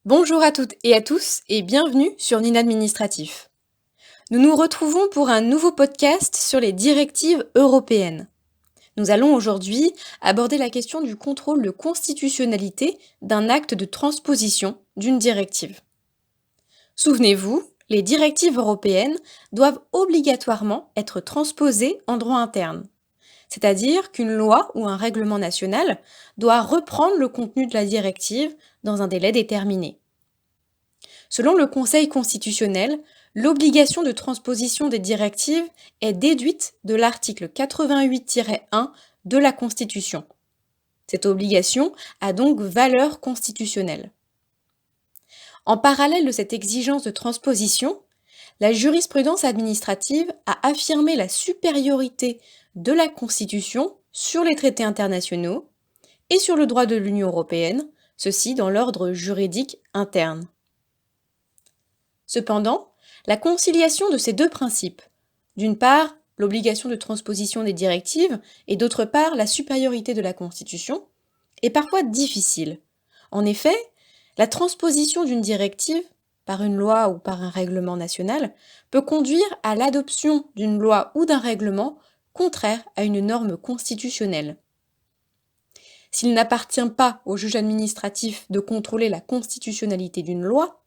Bonjour à toutes et à tous et bienvenue sur Administratif. Nous nous retrouvons pour un nouveau podcast sur les directives européennes. Nous allons aujourd'hui aborder la question du contrôle de constitutionnalité d'un acte de transposition d'une directive. Souvenez-vous, les directives européennes doivent obligatoirement être transposées en droit interne, c'est-à-dire qu'une loi ou un règlement national doit reprendre le contenu de la directive dans un délai déterminé. Selon le Conseil constitutionnel, l'obligation de transposition des directives est déduite de l'article 88-1 de la Constitution. Cette obligation a donc valeur constitutionnelle. En parallèle de cette exigence de transposition, la jurisprudence administrative a affirmé la supériorité de la Constitution sur les traités internationaux et sur le droit de l'Union européenne, ceci dans l'ordre juridique interne. Cependant, la conciliation de ces deux principes, d'une part l'obligation de transposition des directives et d'autre part la supériorité de la Constitution, est parfois difficile. En effet, la transposition d'une directive par une loi ou par un règlement national peut conduire à l'adoption d'une loi ou d'un règlement contraire à une norme constitutionnelle. S'il n'appartient pas au juge administratif de contrôler la constitutionnalité d'une loi,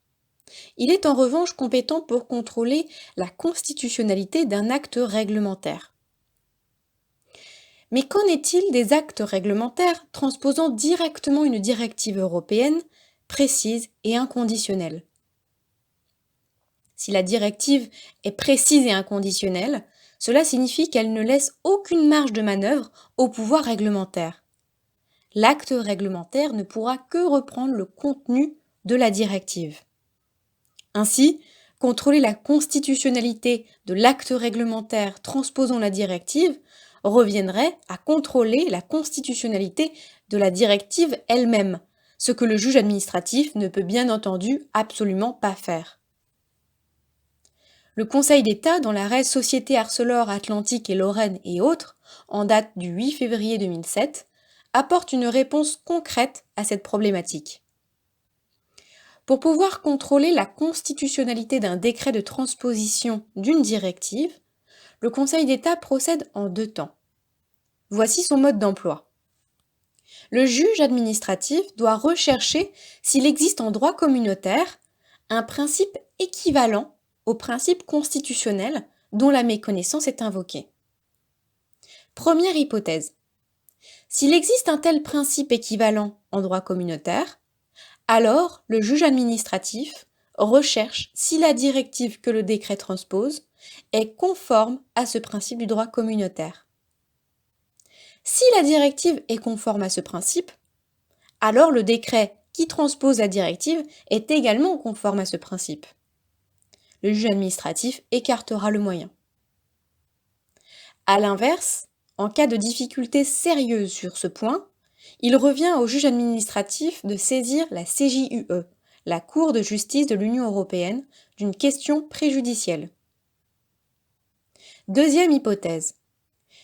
il est en revanche compétent pour contrôler la constitutionnalité d'un acte réglementaire. Mais qu'en est-il des actes réglementaires transposant directement une directive européenne précise et inconditionnelle ? Si la directive est précise et inconditionnelle, cela signifie qu'elle ne laisse aucune marge de manœuvre au pouvoir réglementaire. L'acte réglementaire ne pourra que reprendre le contenu de la directive. Ainsi, contrôler la constitutionnalité de l'acte réglementaire transposant la directive reviendrait à contrôler la constitutionnalité de la directive elle-même, ce que le juge administratif ne peut bien entendu absolument pas faire. Le Conseil d'État, dans l'arrêt Société ArcelorAtlantique et Lorraine et autres, en date du 8 février 2007, apporte une réponse concrète à cette problématique. Pour pouvoir contrôler la constitutionnalité d'un décret de transposition d'une directive, le Conseil d'État procède en deux temps. Voici son mode d'emploi. Le juge administratif doit rechercher s'il existe en droit communautaire un principe équivalent au principe constitutionnel dont la méconnaissance est invoquée. Première hypothèse. S'il existe un tel principe équivalent en droit communautaire, alors le juge administratif recherche si la directive que le décret transpose est conforme à ce principe du droit communautaire. Si la directive est conforme à ce principe, alors le décret qui transpose la directive est également conforme à ce principe. Le juge administratif écartera le moyen. A l'inverse, en cas de difficulté sérieuse sur ce point, il revient au juge administratif de saisir la CJUE, la Cour de justice de l'Union européenne, d'une question préjudicielle. Deuxième hypothèse.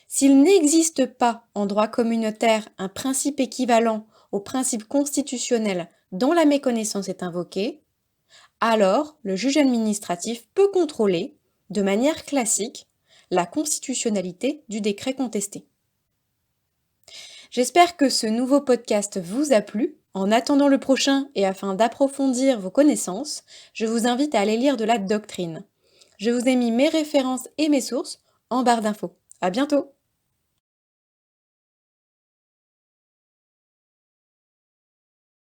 S'il n'existe pas en droit communautaire un principe équivalent au principe constitutionnel dont la méconnaissance est invoquée, alors le juge administratif peut contrôler, de manière classique, la constitutionnalité du décret contesté. J'espère que ce nouveau podcast vous a plu. En attendant le prochain et afin d'approfondir vos connaissances, je vous invite à aller lire de la doctrine. Je vous ai mis mes références et mes sources en barre d'infos. À bientôt!